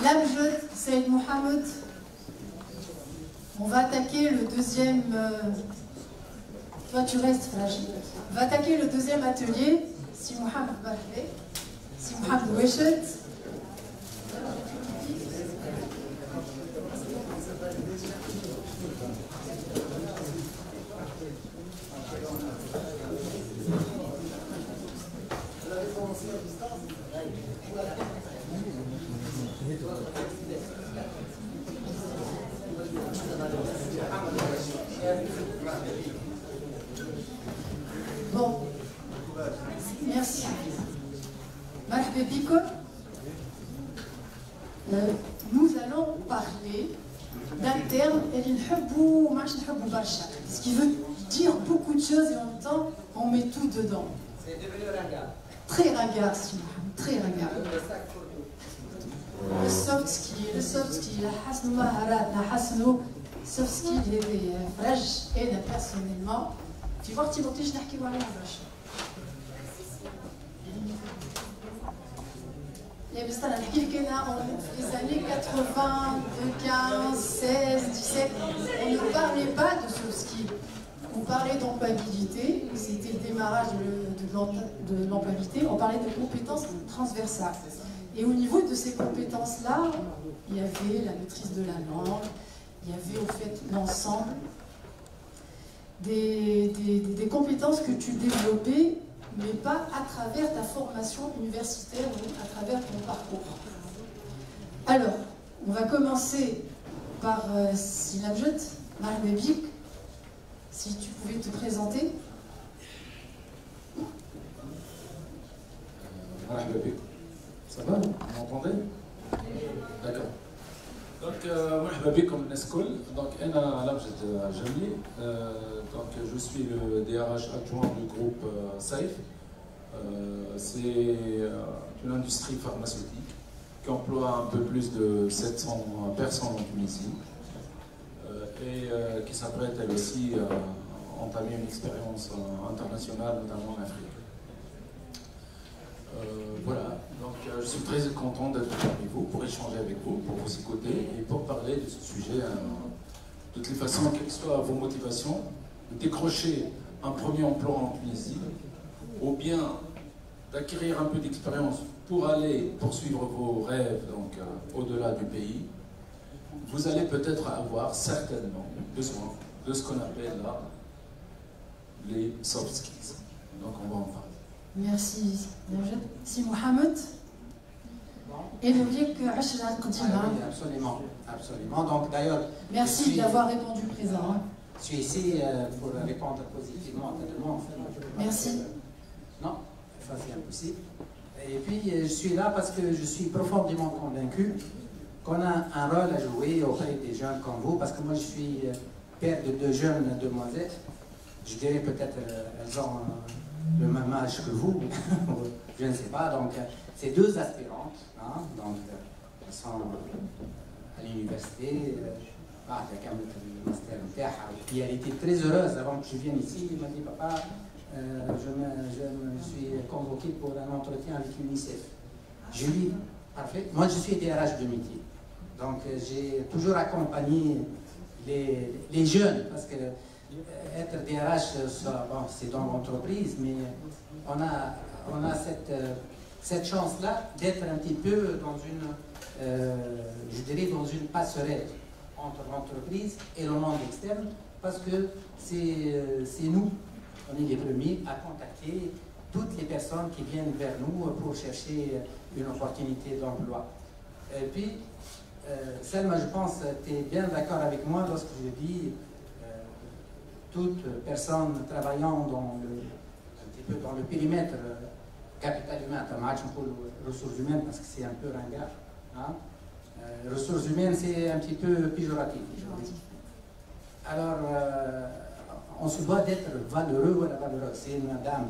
L'Amjad, Saïd Mohamed. On va attaquer le deuxième... Toi, tu restes fragile. On va attaquer le deuxième atelier. Si Mohamed Barhé, si Mohamed Weshet. Bon, merci. Marhaba bikoum. Nous allons parler d'un terme, ce qui veut dire beaucoup de choses et en même temps, on met tout dedans. C'est devenu ringard. Très ringard, très ringard. Le soft skill, حسنوا مهاراتنا حسنوا soft skill هذه فرج انا personnellement في وقت ما كنتش نحكيو عليها برشا. يا بس انا نحكي لك انا في les années 80, 15, 16, 17, on ne parlait pas de soft skill. On parlait d'employabilité, c'était le démarrage de l'employabilité, on parlait de compétences transversales. Et au niveau de ces compétences-là, il y avait la maîtrise de la langue, il y avait au fait l'ensemble des compétences que tu développais, mais pas à travers ta formation universitaire ou à travers ton parcours. Alors, on va commencer par Sinabjet, Marie-Bébik, si tu pouvais te présenter. Marie-Bébik. Ça va? Vous m'entendez? D'accord. Donc, مرحبا بكم الناس الكل. Donc, أنا لمجد جملي. Donc, je suis le DRH adjoint du groupe SAIF. C'est une industrie pharmaceutique qui emploie un peu plus de 700 personnes en Tunisie et qui s'apprête elle aussi à entamer une expérience internationale, notamment en Afrique. Voilà, donc je suis très content d'être parmi vous pour échanger avec vous, pour vous écouter et pour parler de ce sujet. De toutes les façons, quelles soient vos motivations, de décrocher un premier emploi en Tunisie ou bien d'acquérir un peu d'expérience pour aller poursuivre vos rêves donc au-delà du pays, vous allez peut-être avoir certainement besoin de ce qu'on appelle là les soft skills. Donc on va en parler. Merci. Si Mohamed. Et le lien que Ashra Qadima. Absolument, absolument. Donc d'ailleurs. Merci d'avoir répondu présent. Je suis ici pour répondre positivement à ta demande. Merci. Non, ça c'est impossible. Et puis je suis là parce que je suis profondément convaincu qu'on a un rôle à jouer auprès des jeunes comme vous, parce que moi je suis père de deux jeunes demoiselles. Je dirais peut-être elles ont le même âge que vous, je ne sais pas. Donc c'est deux aspirantes, hein, donc elles sont à l'université. Puis elle était très heureuse avant que je vienne ici. Elle m'a dit papa, je suis convoqué pour un entretien avec l'UNICEF. Je lui dis parfait. Moi je suis DRH de métier. Donc j'ai toujours accompagné les jeunes, parce que être DRH, bon, c'est dans l'entreprise, mais on a cette chance-là d'être un petit peu dans une, je dirais, dans une passerelle entre l'entreprise et le monde externe, parce que c'est nous, on est les premiers à contacter toutes les personnes qui viennent vers nous pour chercher une opportunité d'emploi. Et puis, Selma, je pense que tu es bien d'accord avec moi lorsque je dis toute personne travaillant un petit peu dans le périmètre capital humain, ressources humaines, parce que c'est un peu ringard. Hein? Ressources humaines, c'est un petit peu péjoratif. Alors, on se doit d'être valeureux ou valeureux. C'est une dame,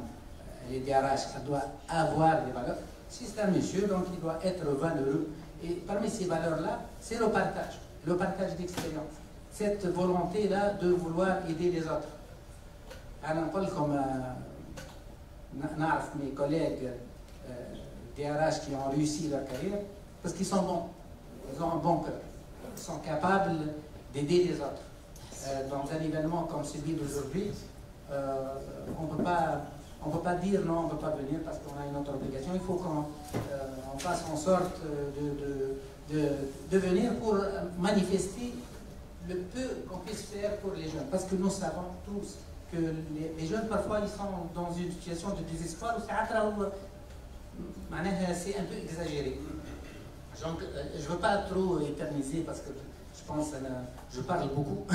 elle est DRH, elle doit avoir des valeurs. Si c'est un monsieur, donc il doit être valeureux. Et parmi ces valeurs-là, c'est le partage d'expérience. Cette volonté-là de vouloir aider les autres. Alors, comme mes collègues des RH qui ont réussi leur carrière parce qu'ils sont bons. Ils ont un bon cœur. Ils sont capables d'aider les autres. Dans un événement comme celui d'aujourd'hui, on ne peut pas dire non, on ne peut pas venir parce qu'on a une autre obligation. Il faut qu'on fasse en sorte de venir pour manifester le peu qu'on puisse faire pour les jeunes. Parce que nous savons tous que les jeunes, parfois, ils sont dans une situation de désespoir où c'est un peu exagéré. Donc, je ne veux pas trop éterniser parce que je pense que je parle beaucoup.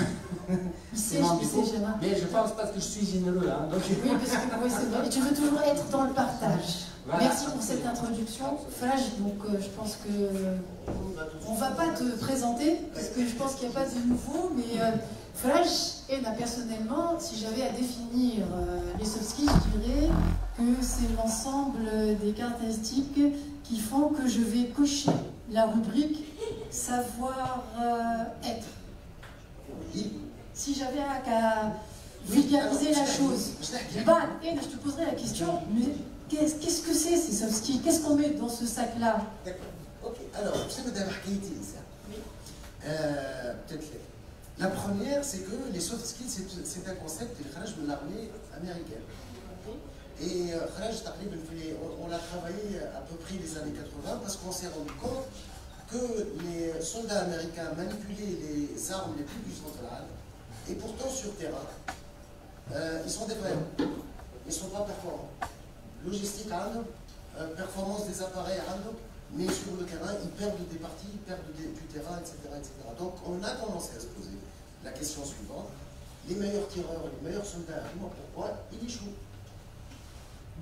Mais je pense parce que je suis généreux. Hein, donc... Oui, parce que oui, c'est vrai. Et tu veux toujours être dans le partage. Voilà. Merci pour cette introduction. Flash, donc je pense que on ne va pas te présenter, parce que je pense qu'il n'y a pas de nouveau, mais Flash, et là, personnellement, si j'avais à définir les soft skills, je dirais que c'est l'ensemble des caractéristiques qui font que je vais cocher la rubrique savoir-être. Si j'avais qu'à vulgariser la chose, je te poserais la question, mais qu'est-ce que c'est ces soft skills? Qu'est-ce qu'on met dans ce sac-là? D'accord. Ok. Alors, je sais que Madame Harkiti, ça. Peut-être. La première, c'est que les soft skills, c'est un concept qui est de l'armée américaine. Et on l'a travaillé à peu près les années 80 parce qu'on s'est rendu compte que les soldats américains manipulaient les armes les plus puissantes de l'âme, et pourtant sur terrain, ils sont des vrais. Ils ne sont pas performants. Logistique random, performance des appareils random, mais sur le terrain, ils perdent des parties, ils perdent du terrain, etc., etc. Donc on a commencé à se poser la question suivante. Les meilleurs tireurs, les meilleurs soldats, pourquoi ils échouent?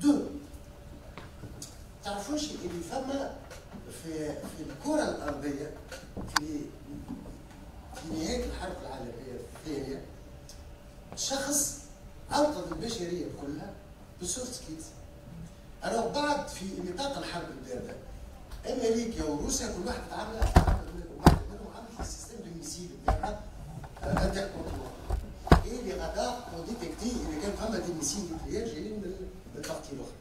2. تعرفوش اللي فما في الكرة الأرضية في نهاية الحرب العالمية الثانية شخص أنقذ البشرية كلها بالسوفت سكيلز. Alors بعد في نطاق الحرب الباردة أمريكا وروسيا كل واحد تعامل منهم عامل في السيستم دو ميسيل بتاعها انتركونتيننتال. Et les radars ont détecté il y a quand même des missiles nucléaires جايين من البارتي الأخرى.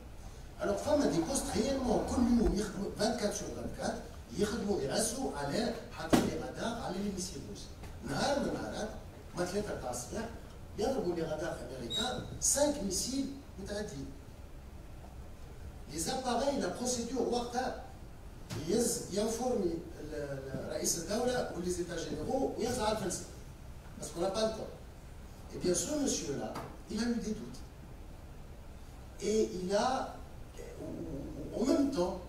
Alors فما دي بوست réellement كل يوم يخدموا 24 sur 24 يخدموا يرسوا على حاطين لي رادار على لي ميسيل روس. نهار من النهارات ما 3 تاع الصباح يضربوا لي رادار امريكان 5 ميسيل متعدين. Les appareils, la procédure وقتها ينفورمي رئيس الدولة ou les états généraux ويرجع على الفلسفة. Parce qu'on n'a pas le temps. Et bien ce monsieur-là, il a eu des doutes. Et il a, en même temps,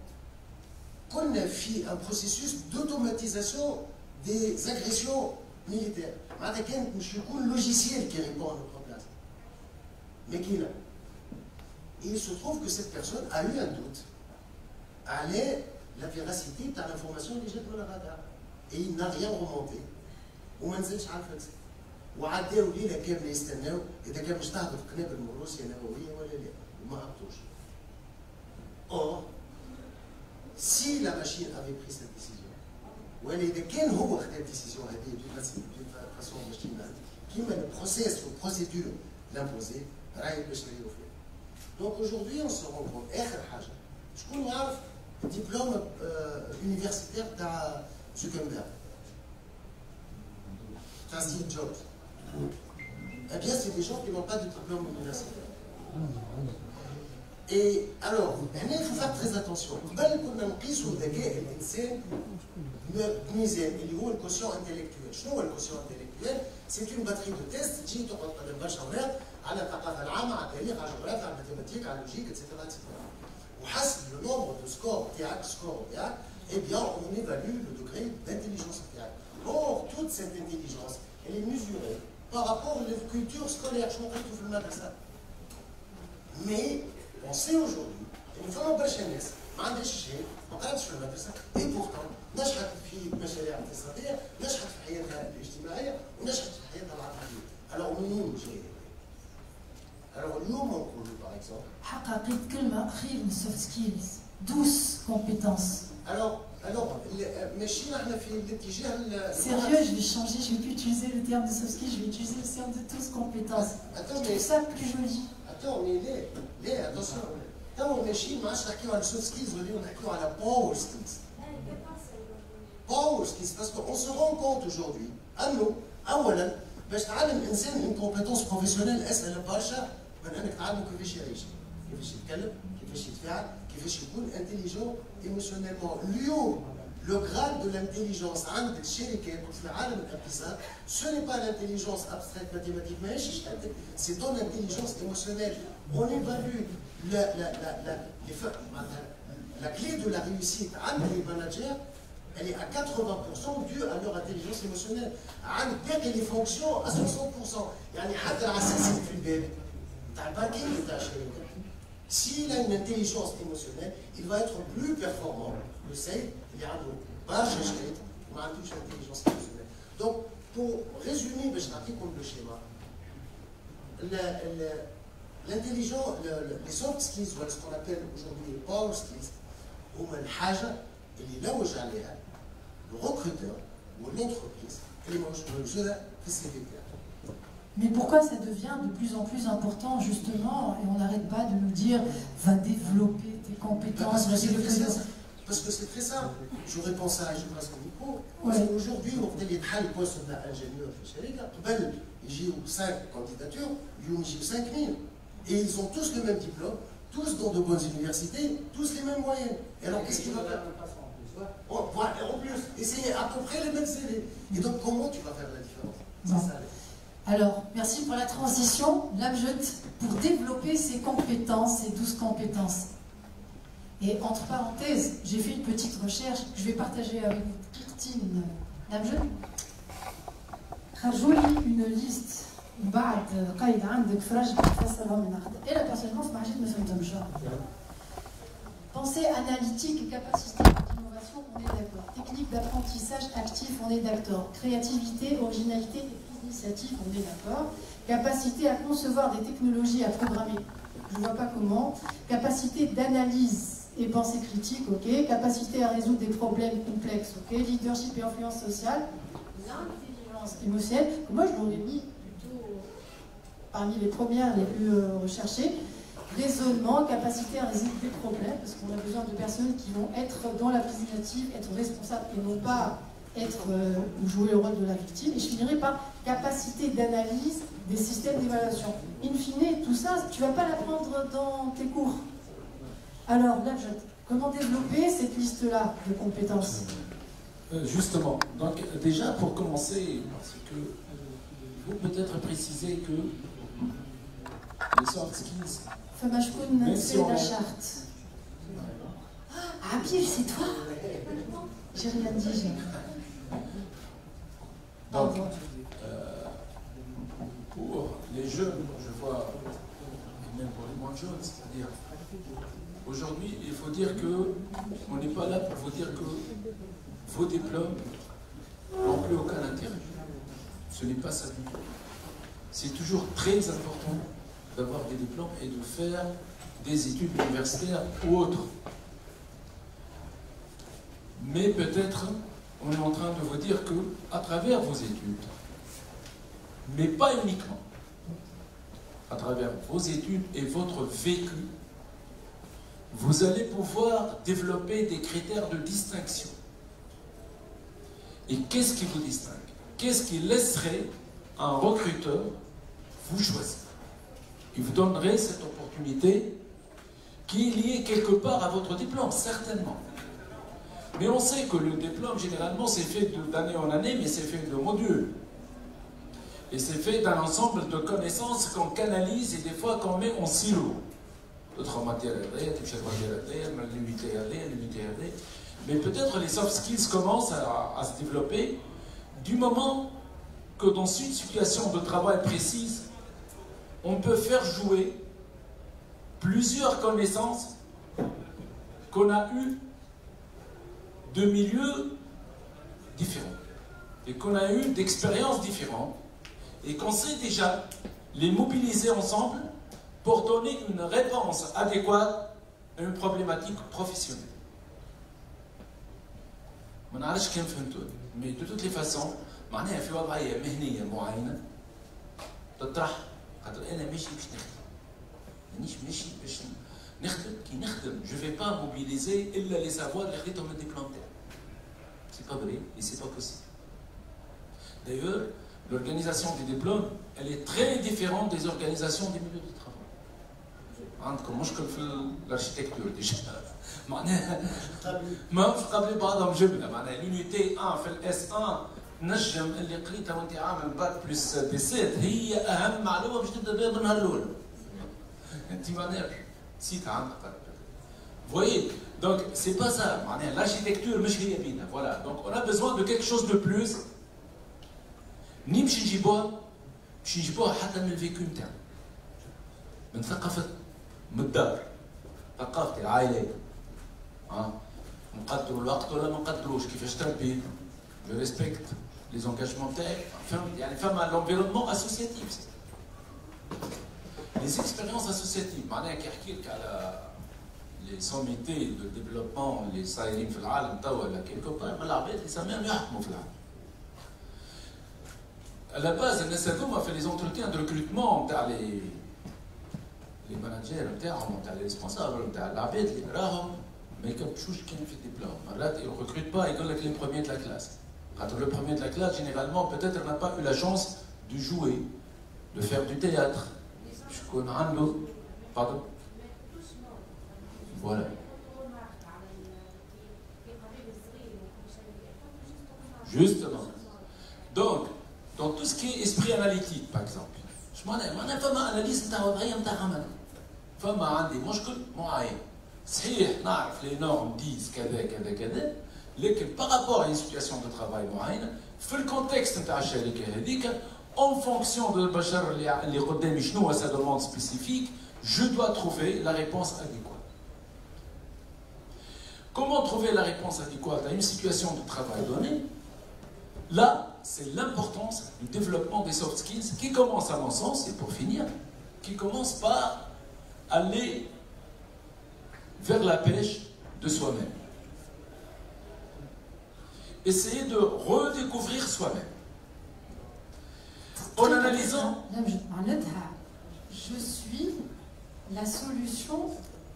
qu'on a fait un processus d'automatisation des agressions militaires. Je suis un logiciel qui répond à notre place. Mais qui là. Et il se trouve que cette personne a eu un doute à la véracité de l'information اللي جات من الرادار. Et il n'a rien remonté. وما نزلش على الفلسفة. وعداو ليلة كاملة يستناو إذا كان مش تهبط قنابل من روسيا نووية ولا لا. وما هبطوش. Or, si la machine avait pris cette décision, ou elle était quelle autre décision d'une façon machinale, qui met le process ou procédure l'imposer, donc aujourd'hui on se rend compte, je connais un diplôme universitaire de Zuckerberg, de Steve Jobs. Eh bien, c'est des gens qui n'ont pas de diplôme universitaire. Et alors, il faut faire très attention. قبل كنا نقيسوا ذكاء الإنسان بميزان اللي هو الكوسيون انتلكتويل. شنو هو الكوسيون انتلكتويل؟ سي اون باتري دو تيست تجي تقعد قدام برشا أوراق على الثقافة العامة، على التاريخ، على الجغرافيا، على الماثيماتيك، على اللوجيك، اتسيتيرا اتسيتيرا. وحسب لو نومبر دو سكور تاعك، السكور تاعك، eh bien on évalue le degré d'intelligence تاعك. Or, toute cette intelligence, elle est mesurée par rapport à la culture scolaire. Je m'en retrouve le matin. Mais on sait aujourd'hui une femme برشا ناس ما عندهاش شيء ما قراتش في المدرسه اي بورتون نجحت في مشاريع اقتصاديه، نجحت في حياتها الاجتماعيه ونجحت في حياتها العاطفيه. alors منين جاي؟ alors اليوم نقولوا باغ اكزومبل حققت كلمه اخير من السوفت سكيلز 12 compétences. alors ماشيين احنا في الاتجاه sérieux, je vais changer, je vais plus utiliser le terme de soft skills, je vais utiliser le terme de 12 compétences. C'est ça plus joli. Attends, mais les attention. تو ماشيين ما عادش نحكيو على سوفت سكيلز ولينا نحكيو على باور سكيلز. باور سكيلز باسكو اون سو رون كونت اجوردي انه اولا باش تعلم انسان اون كومبيتونس بروفيسيونيل اسهل برشا من انك تعلمه كيفاش يعيش، كيفاش يتكلم، كيفاش يتفاعل، كيفاش يكون انتيليجون ايموشنيلمون. اليوم لو غراد دو لانتيليجونس عند الشركات في عالم الابتسام سو ني با لانتيليجونس ابستراكت ماتيماتيك ماهيش شهادتك، سي تون انتيليجونس ايموشنيل. اون ايفالو la clé de la réussite عند les managers elle est à 80% due à leur intelligence émotionnelle. عند باقي les fonctions à 60%. يعني حتى العساسي في الباب تاع البانكينغ تاع الشركه s'il a une intelligence émotionnelle il va être plus performant. Le sait اللي عنده برشا شريط وما عندوش intelligence émotionnelle. Donc pour résumer باش نعطيكم le schéma l'intelligence, les soft skills, ou ce qu'on appelle aujourd'hui les power skills, هما الحاجة اللي لوج عليها الركروتور والentreprise اللي موجودة في السي في تاعها. Mais pourquoi ça devient de plus en plus important justement, et on n'arrête pas de nous dire, va développer tes compétences, Parce que c'est très simple. Je réponds ça et je passe au micro. Parce qu'aujourd'hui, on fait les travaux poste d'ingénieur في الشركة قبل يجيو 5 candidatures, اليوم يجيو 5000. Et ils ont tous le même diplôme, tous dans de bonnes universités, tous les mêmes moyennes. Et alors qu'est-ce qu'il va faire en plus, et c'est à peu près les mêmes CV. Et donc comment tu vas faire la différence? C'est ça. Alors, merci pour la transition. L'Amjad, pour développer ses compétences, ses 12 compétences. Et entre parenthèses, j'ai fait une petite recherche que je vais partager avec vous. Kirtine, l'Amjad, rajoute une liste. بعد قايد عندك فرج تفسرها من أخذ. Et là, personnellement, ما عجبني ما فهمتهمش. Pensée analytique et capacité d'innovation, on est d'accord. Technique d'apprentissage actif, on est d'accord. Créativité, originalité et prise d'initiative, on est d'accord. Capacité à concevoir des technologies, à programmer, je ne vois pas comment. Capacité d'analyse et pensée critique, ok. Capacité à résoudre des problèmes complexes, ok. Leadership et influence sociale. L'intelligence émotionnelle, moi je l'aurais mis parmi les premières les plus recherchées. Raisonnement, capacité à résoudre des problèmes, parce qu'on a besoin de personnes qui vont être dans la prise d'initiative, être responsables et non pas être jouer le rôle de la victime. Et je finirai par capacité d'analyse des systèmes d'évaluation. In fine, tout ça, tu ne vas pas l'apprendre dans tes cours. Alors là, comment développer cette liste-là de compétences? Justement, donc déjà pour commencer, parce que vous peut-être préciser que les soft skills. Même si on la charte. Ah, Bill, c'est toi? J'ai rien dit. Donc, pour les jeunes, je vois, et même pour les moins jeunes, c'est-à-dire, aujourd'hui, il faut dire que on n'est pas là pour vous dire que vos diplômes n'ont plus aucun intérêt. Ce n'est pas ça du tout. C'est toujours très important d'avoir des diplômes et de faire des études universitaires ou autres. Mais peut-être, on est en train de vous dire que, à travers vos études, mais pas uniquement, à travers vos études et votre vécu, vous allez pouvoir développer des critères de distinction. Et qu'est-ce qui vous distingue? Qu'est-ce qui laisserait un recruteur vous choisir? Il vous donnerait cette opportunité qui est liée quelque part à votre diplôme, certainement. Mais on sait que le diplôme, généralement, c'est fait d'année en année, mais c'est fait de modules. Et c'est fait d'un ensemble de connaissances qu'on canalise et des fois qu'on met en silo. D'autres matières, mais peut-être les soft skills commencent à se développer du moment que dans une situation de travail précise, on peut faire jouer plusieurs connaissances qu'on a eues de milieux différents et qu'on a eu d'expériences différentes et qu'on sait déjà les mobiliser ensemble pour donner une réponse adéquate à une problématique professionnelle. ما نعرفش كيف فهمتوني، mais de toutes les façons معناها في وضعية مهنية معينة تطرح خاطر أنا ماشي باش نخدم، مانيش ماشي باش je ne vais pas mobiliser les savoirs qui ont été plantés. C'est pas vrai et c'est pas possible. D'ailleurs, l'organisation des diplômes, elle est très différente des organisations des milieux de travail. عندكم مشكل في l'architecture déjà. معناها ما مش قبل بعضهم جبنا معناها l'unité 1 في الاس 1 نجم اللي قريتها وانت عامل باك بلس دي سيت هي اهم معلومه باش تبدا بها من النهار الاول. انت معناها نسيتها عندك. voyez, donc c'est pas ça. L'architecture, voilà. Donc on a besoin de quelque chose de plus. Ni باش نجيبوها حتى من الفيكو نتاعنا. من ثقافة من الدار. ثقافتي العائلات. نقدروا الوقت ولا ما نقدروش كيفاش تربيت. Je respecte les engagements تاعك. يعني فما l'environnement associatif. Les expériences associatives. معناها كي يحكي لك على les sommités de développement, les صايرين في العالم توا ولا كيلكو بار من العباد اللي سماهم يحكموا في العالم. À la base, الناس هذوما في les entretiens de recrutement نتاع les managers نتاعهم نتاع les responsables نتاع العباد اللي راهم ما يكبشوش كان في الدبلوم. مرات ils ne recrutent pas, يقول لك les premiers de la classe. Quand le premier de la classe, généralement, peut-être n'a pas eu la chance de jouer, de faire du théâtre. Je connais un autre. Pardon. Voilà. Justement. Donc, dans tout ce qui est esprit analytique, par exemple, je m'en ai fait ma analyse de فما عندي مشكل معين. صحيح نعرف les normes disent كذا كذا كذا، لكن par rapport à une situation de travail معينة، في الكونتكست نتاع الشركة هذيك، en fonction de البشر اللي قدامي شنو هو sa demande spécifique, je dois trouver la réponse adéquate. Comment trouver la réponse adéquate à une situation de travail donnée? Là, c'est l'importance du développement des soft skills qui commence, à mon sens, et pour finir, qui commence par aller vers la pêche de soi-même. Essayer de redécouvrir soi-même. En analysant... Je suis la solution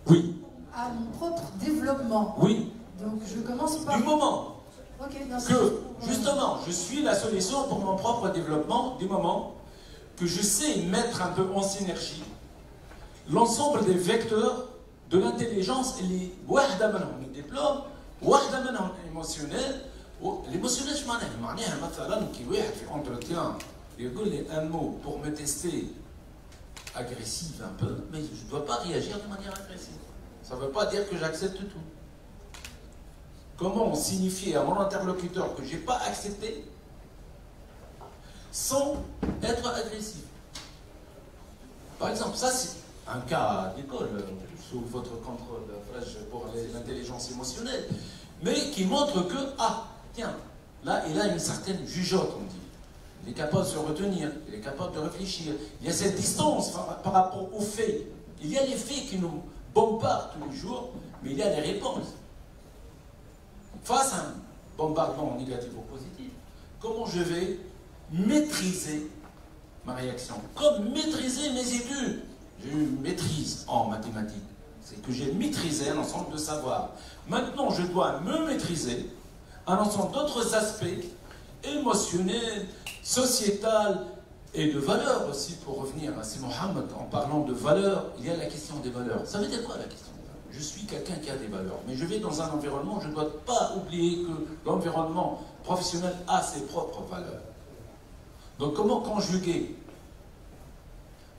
oui. à mon propre développement. Oui. Donc je commence par... Du moment que, justement, je suis la solution pour mon propre développement, du moment que je sais mettre un peu en synergie l'ensemble des vecteurs de l'intelligence, les واحدة منهم الدبلوم، واحدة منهم émotionnel. L'émotionnel, je معناها مثلا كي واحد في entretien يقول لي un mot pour me tester agressive un peu, mais je ne dois pas réagir de manière agressive. Ça ne veut pas dire que j'accepte tout. Comment signifier à mon interlocuteur que je n'ai pas accepté sans être agressif? Par exemple, ça c'est un cas d'école sous votre contrôle pour l'intelligence émotionnelle, mais qui montre que, ah, tiens, là il a une certaine jugeote, on dit. Il est capable de se retenir, il est capable de réfléchir. Il y a cette distance par rapport aux faits. Il y a les faits qui nous bombardent tous les jours, mais il y a les réponses. Face à un bombardement négatif ou positif, comment je vais maîtriser ma réaction? Comme maîtriser mes études. J'ai eu une maîtrise en mathématiques. C'est que j'ai maîtrisé un ensemble de savoirs. Maintenant, je dois me maîtriser un ensemble d'autres aspects émotionnels, sociétal et de valeurs aussi, pour revenir à c'est Mohamed, en parlant de valeurs, il y a la question des valeurs. Ça veut dire quoi la question des valeurs? Je suis quelqu'un qui a des valeurs, mais je vais dans un environnement, je ne dois pas oublier que l'environnement professionnel a ses propres valeurs. Donc comment conjuguer?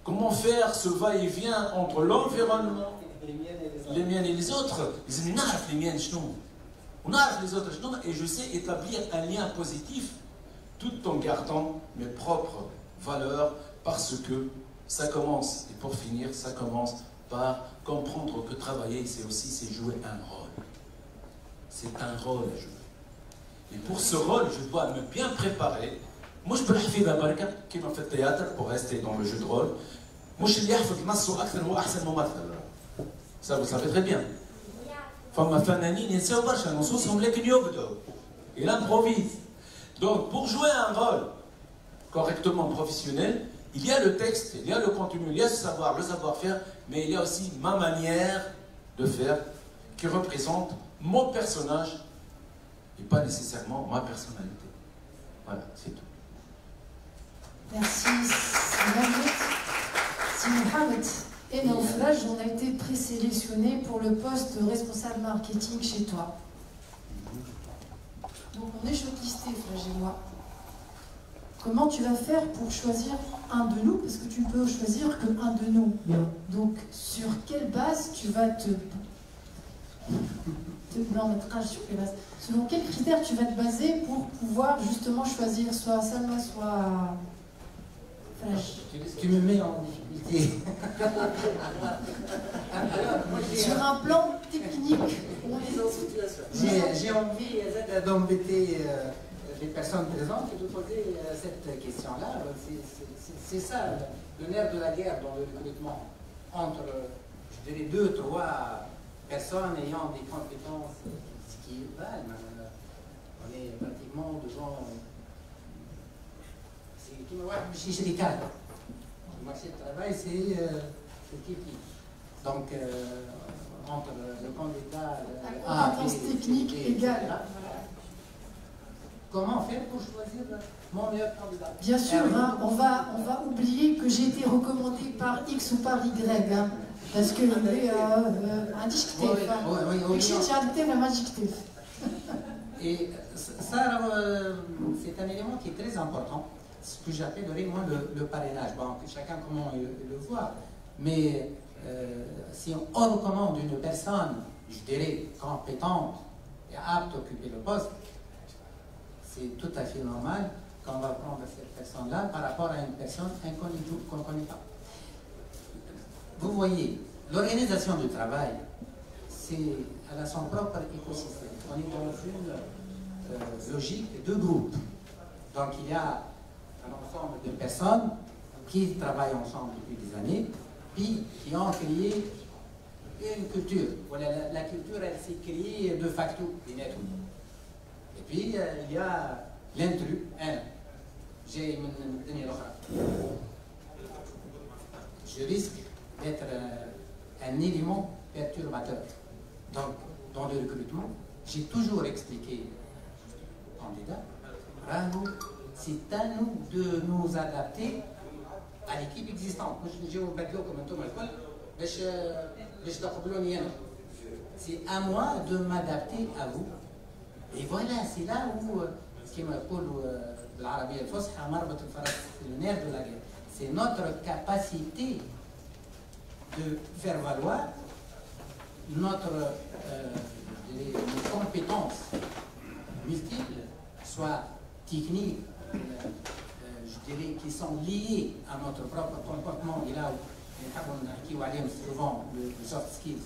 Comment faire ce va-et-vient entre l'environnement, les miennes et les autres? Les miennes, on a les autres, et je sais établir un lien positif tout en gardant mes propres valeurs, parce que ça commence, et pour finir, ça commence par comprendre que travailler, c'est aussi jouer un rôle. C'est un rôle à jouer. Et pour ce rôle, je dois me bien préparer. Moi, je peux faire la barca qui m'a fait théâtre pour rester dans le jeu de rôle. Moi, je suis ça, vous savez très bien. Il improvise. Donc, pour jouer un rôle correctement professionnel, Il y a le texte, il y a le contenu, il y a le savoir-faire, mais il y a aussi ma manière de faire qui représente mon personnage et pas nécessairement ma personnalité. Voilà, c'est tout. Merci, Si Mohamed et Naufraj, on a été présélectionnés pour le poste de responsable marketing chez toi. Donc on est shortlisté, Fraj et moi. Comment tu vas faire pour choisir un de nous? Parce que tu ne peux choisir que un de nous. Donc sur quelle base tu vas selon quels critères tu vas te baser pour pouvoir justement choisir soit Salma, soit Fraj? Tu me mets en difficulté. Sur un plan technique, j'ai envie d'embêter les personnes présentes et de poser cette question-là. C'est ça le nerf de la guerre dans le recrutement. Entre, je dirais, 2 ou 3 personnes ayant des compétences qui valent. On est pratiquement devant. C'est qui me voit chez les cadres. Le marché du travail, c'est qui. Donc, entre le candidat à compétence technique égale. Comment faire pour choisir mon meilleur candidat? Bien sûr, hein, on va oublier que j'ai été recommandé par X ou par Y. Hein, parce que et ça, c'est un élément qui est très important, ce que j'appellerais moi le parrainage. Bon, chacun comment il le voit, mais si on recommande une personne, je dirais, compétente et apte à occuper le poste, c'est tout à fait normal qu'on va prendre cette personne-là par rapport à une personne inconnue qu'on ne connaît pas. Vous voyez, l'organisation du travail, elle a son propre écosystème. On est dans une logique de groupe. Donc il y a un ensemble de personnes qui travaillent ensemble depuis des années, puis qui ont créé une culture. Voilà, la culture, elle s'est créée de facto, et puis il y a l'intrus, je risque d'être un élément perturbateur. Donc, dans le recrutement, j'ai toujours expliqué aux candidats, c'est à nous de nous adapter à l'équipe existante. C'est à moi de m'adapter à vous. Et voilà, c'est là où, le nerf de la guerre, c'est notre capacité de faire valoir notre nos compétences multiples, soit techniques, je dirais, qui sont liées à notre propre comportement. Et là où on a souvent le soft skills,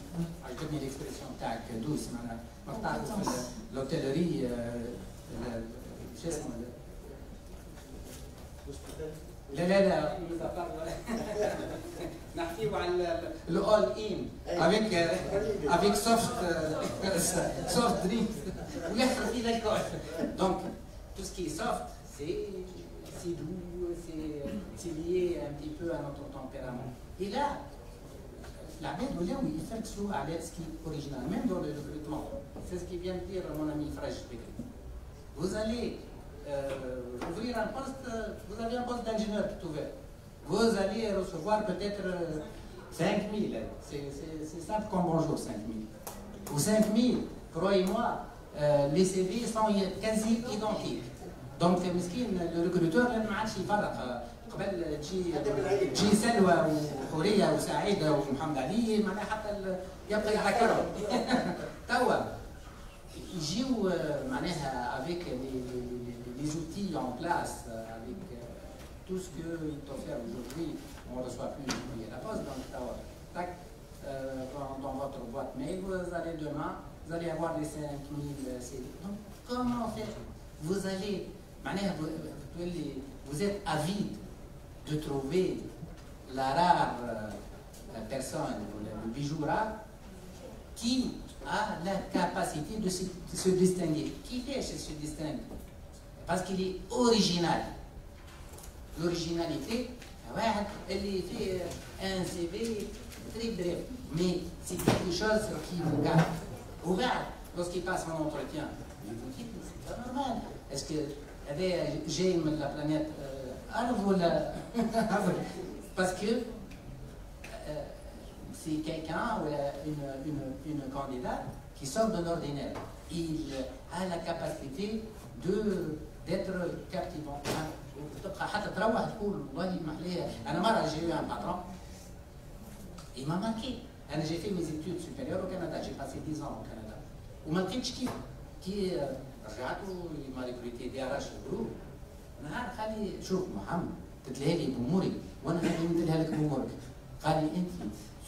je donne l'expression tac douce, l'hôtellerie, لا نحكي على الاول ان avec soft drink ويحصل فيه الكحول. Donc tout ce qui est soft, c'est doux, c'est lié un petit peu à notre tempérament. Et là, la bête de là où il fait que ce soit à l'aide original, même dans le recrutement. C'est ce qui vient de dire mon ami Fraj. Vous allez ouvrir un poste, vous avez un poste d'ingénieur tout ouvert. Vous allez recevoir peut-être 5 000. C'est simple comme bonjour, 5 000. Ou 5 000, croyez-moi, les CV sont quasi identiques. Donc, le recruteur, il ما عادش يفرق. قبل تجي سلوى وحوريه وسعيده ومحمد علي معناها حتى يبقى على كرم. توا يجيو معناها avec les outils en place, avec tout ce qu'ils t'offrent aujourd'hui, on ne reçoit plus à la poste, donc tac, dans votre boîte mail, vous allez demain, vous allez avoir les 5 000 CV. Donc, comment faire? Vous allez, vous êtes avide de trouver la rare personne, le bijou rare, qui a la capacité de se distinguer. Qui se distingue? Parce qu'il est original. L'originalité, واحد اللي فيه ان سي في très bref, mais c'est quelque chose qui vous garde. Vous garde lorsqu'il passe un entretien. C'est pas normal. Est-ce que j'ai la planète Arve ou la... Parce que c'est quelqu'un ou une candidate qui sort de l'ordinaire. Il a la capacité d'être captivant. حتى تروح تقول والله محليها. أنا مرة j'ai eu un patron. Il m'a marqué. J'ai fait mes études supérieures au Canada, j'ai passé 10 ans au Canada. وما لقيتش كي رجعت il m'a recruté DRH الجروب. نهار قال لي شوف محمد تدلها لي بأموري وأنا غادي نديرها لك بأمورك. قال لي أنت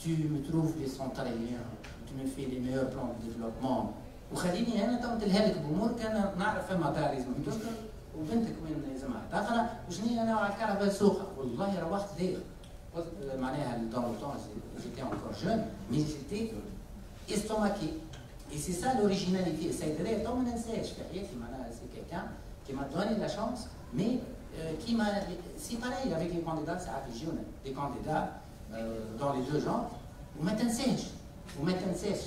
tu me trouves les centraliens, tu me fais les meilleurs plans de développement. وخليني أنا تو نديرها لك بأمورك أنا نعرف فما دار لازم تسكن وبنتك وين لازمها تقرا وشني أنا على الكهرباء سوقها. والله روحت داير. Dans le temps, j'étais encore jeune, mais j'étais estomaqué. Et c'est ça l'originalité. C'est quelqu'un qui m'a donné la chance, mais qui m'a. C'est pareil avec les candidats, c'est affilié, des candidats dans les deux genres. وما تنساش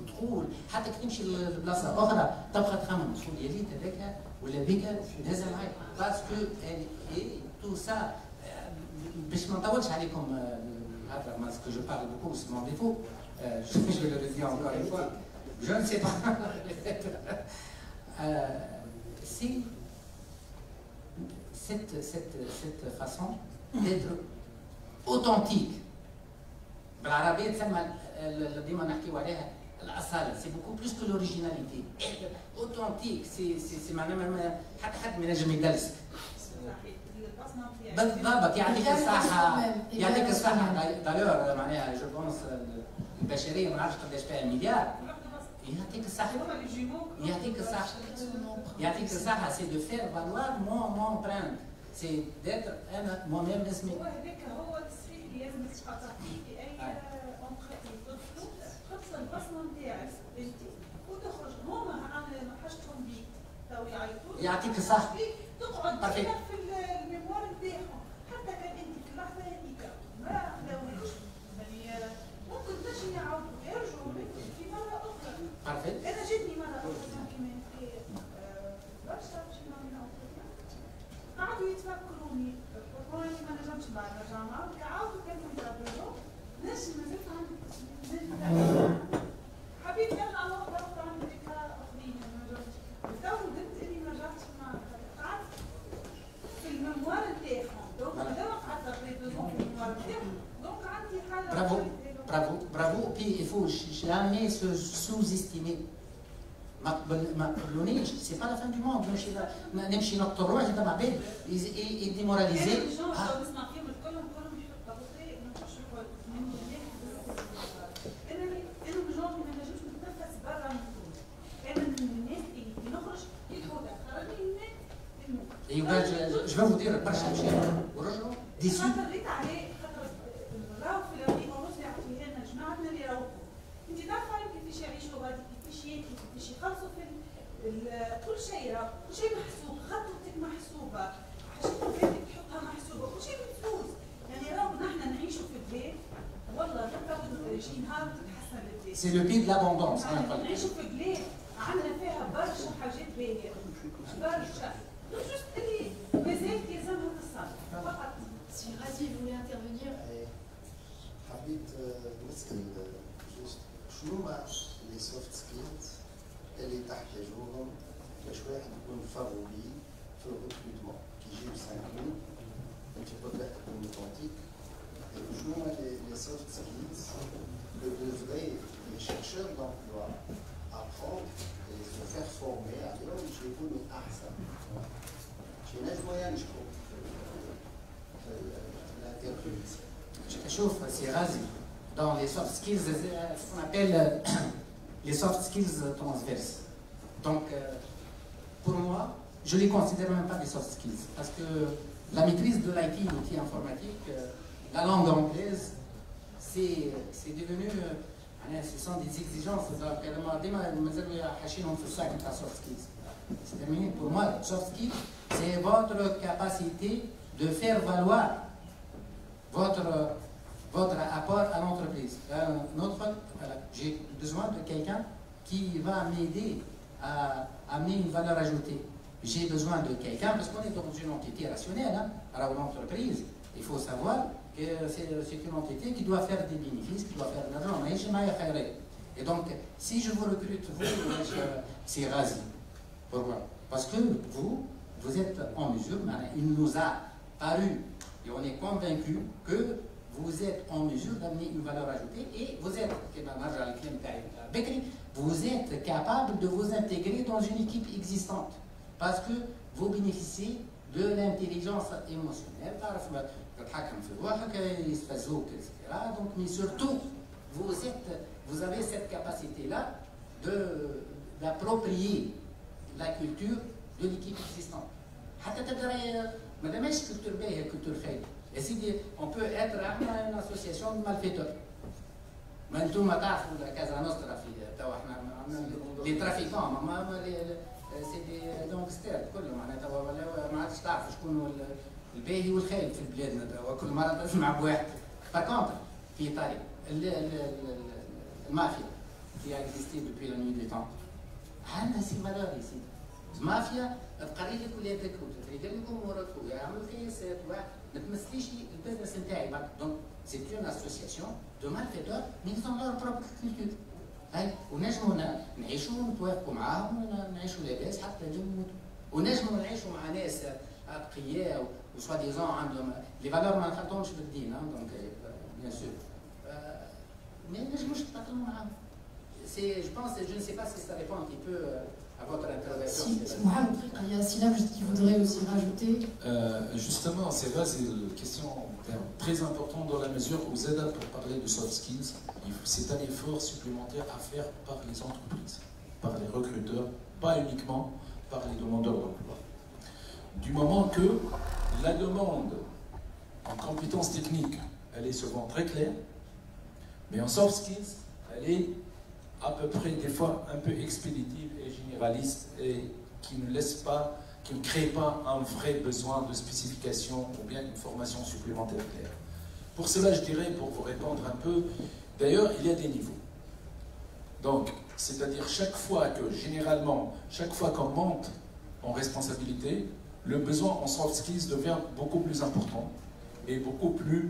تقول حتى كي تمشي لبلاصه اخرى تبقى تخمم شكون يا ريت هذاك ولا بيك لازم معايا باسكو تو سا. باش ما نطولش عليكم هذا ما ce que je parle beaucoup c'est mon défaut je vais le redire encore une fois je ne sais pas c'est cette façon d'être authentique بالعربية تسمى ديما نحكيو عليها الأصالة c'est beaucoup plus que l'originalité être authentique c'est معناها حد ما ينجم يدلسك بالضبط يعطيك الصحة يعطيك الصحة دالور معناها جو بونس البشرية ما نعرفش قداش فيها مليار يعطيك الصحة يعطيك الصحة سي دو فير فالوار مون امبرانت سي ديتر أنا مون ميم اسمي وهذاك هو التصحيح اللي لازم تتحقق فيه في أي اونتربريز تدخلوا تحط البصمة نتاعك فهمتي وتخرج هما حاجتهم بيك تو يعيطوا يعطيك الصحة تقعد ديما في الميموار نتاعهم حتى كان انت في اللحظه هذيك ما خلاوكش يعني ممكن تجي يعاودوا يرجعوا لك في مره اخرى. انا جاتني مره اخرى كمان في برشا قعدوا يتفكروني قالوا ما نجمش بعد الجامعه عاودوا كانوا يتقابلوا نجم مازلت عندي حبيت نرجع نقطه اخرى عندي ذكرى اخرين ما نجمش تو ندمت اني ما رجعتش قعدت في الميموار نتاعهم دونك هذا قعدت في 2 ans في الميموار نتاعهم دونك عندي حاله bravo puis il faut jamais se sous-estimer ما قبلونيش سي با لا فان دو موند نمشي نقطر روحي تبع عباد يديموراليزي نسمع فيهم كلهم يحطوا انا من الجون ما نجمش نتنفس برا انا من الناس اللي نخرج يدخل خرجني ايوا جو vais vous dire برشا مشاكل ورجعوا ديسو خاطر ريت عليه خاطر راهو في الريق ونص يعطيها لنا جماعتنا اللي راهو انت تعرفوا كيفاش يعيشوا غادي كيفاش ياكلوا كيفاش يخلصوا في كل شيء راه كل شيء محسوب خطتك محسوبه حاجتك هذيك تحطها محسوبه كل شيء بفلوس يعني راهو نحن نعيشوا في بلاد والله حتى شي نهار تتحسن البلاد سي لو بي دو لابوندونس نعيشوا في بلاد عندنا فيها برشا حاجات باهيه برشا جوست اللي مازال يلزمها تصرف فقط. Si Razi voulait intervenir. حبيت نسأل جوست شنو هما لي سوفت سكيلز اللي تحتاجوهم باش واحد يكون فابوري في الريكروتمون كي يجيو 5000 انت تبدا تكون اوتنتيك شنو هما لي سوفت سكيلز que devraient les chercheurs d'emploi apprendre et se faire former عليهم باش يكونوا احسن. شي نجموا ينجحوا في الانترفيو. شوف سي غازي dans les soft skills ce qu'on appelle les soft skills transverses. Donc pour moi je les considère même pas des soft skills parce que la maîtrise de l'IT, l'outil informatique, la langue anglaise c'est devenu ce sont des exigences soft skills. C'est terminé. Pour moi, soft skills, c'est votre capacité de faire valoir votre apport à l'entreprise. J'ai besoin de quelqu'un qui va m'aider à amener une valeur ajoutée. J'ai besoin de quelqu'un, parce qu'on est dans une entité rationnelle, hein. Alors l'entreprise, il faut savoir que c'est une entité qui doit faire des bénéfices, qui doit faire de l'argent. Et donc, si je vous recrute, vous, c'est rasé. Pourquoi? Parce que vous êtes en mesure, il nous a paru, et on est convaincu que vous êtes en mesure d'amener une valeur ajoutée et vous êtes capable de vous intégrer dans une équipe existante parce que vous bénéficiez de l'intelligence émotionnelle, etc. Donc, mais surtout, vous avez cette capacité-là d'approprier la culture de l'équipe existante. Et si on peut être une association de malfaiteurs. Mais tout le la Casa Nostra, les trafiquants, c'est des gangsters, ما عادش تعرف شكون الباهي والخايب في بلادنا وكل مرة تسمع بواحد. Par contre, في إيطاليا المافيا qui a existé depuis la nuit des temps. عندنا سي مالوري سي المافيا تقري لك ولا تكروت تريد لكم وراتكم يعملوا كياسات واحد ما تمثليش البزنس نتاعي. Donc c'est une association de malfaiteurs mais ils ont leur propre culture. ونجموا نعيشوا ونتوافقوا معاهم ونعيشوا لاباس حتى نموتوا. ونجموا نعيشوا مع ناس اتقياء وسوا ديزون عندهم لي فالور ما نخلطهمش بالدين. دونك بيان سور ما نجموش نتاقلموا معاهم. Je pense, je ne sais pas si ça répond un petit peu à votre intervention. Si Mohamed il y a Sylvain qui voudrait aussi rajouter. Justement, c'est une question très importante dans la mesure où ZEDA, pour parler de soft skills, c'est un effort supplémentaire à faire par les entreprises, par les recruteurs, pas uniquement par les demandeurs d'emploi. Du moment que la demande en compétences techniques, elle est souvent très claire, mais en soft skills, elle est à peu près des fois un peu expéditive et généraliste et qui ne laisse pas, qui ne crée pas un vrai besoin de spécification ou bien une formation supplémentaire claire. Pour cela, je dirais, pour vous répondre un peu, d'ailleurs, il y a des niveaux. Donc, c'est-à-dire chaque fois que, généralement, chaque fois qu'on monte en responsabilité, le besoin en soft skills devient beaucoup plus important et beaucoup plus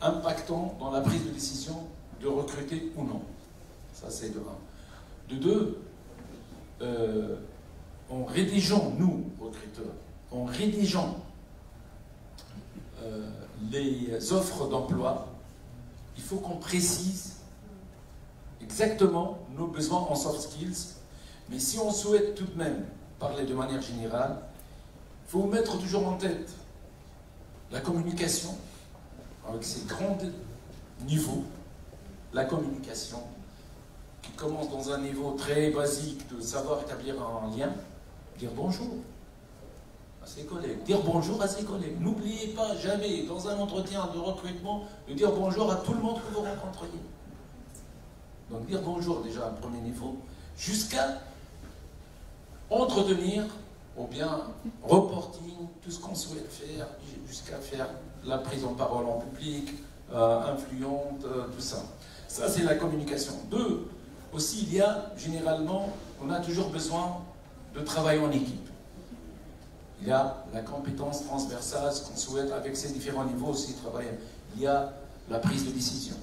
impactant dans la prise de décision de recruter ou non. Ça, c'est de 1. De 2, en rédigeant, nous, recruteurs, en rédigeant les offres d'emploi, il faut qu'on précise exactement nos besoins en soft skills. Mais si on souhaite tout de même parler de manière générale, il faut mettre toujours en tête la communication, avec ses grands niveaux, la communication, qui commence dans un niveau très basique de savoir établir un lien, dire bonjour à ses collègues, dire bonjour à ses collègues. N'oubliez pas jamais, dans un entretien de recrutement, de dire bonjour à tout le monde que vous rencontrez. Donc dire bonjour déjà à un premier niveau, jusqu'à entretenir, ou bien reporting, tout ce qu'on souhaite faire, jusqu'à faire la prise en parole en public, influente, tout ça. Ça, c'est la communication. 2, aussi, il y a, généralement, on a toujours besoin de travailler en équipe. Il y a la compétence transversale, ce qu'on souhaite avec ces différents niveaux aussi travailler. Il y a la prise de décision.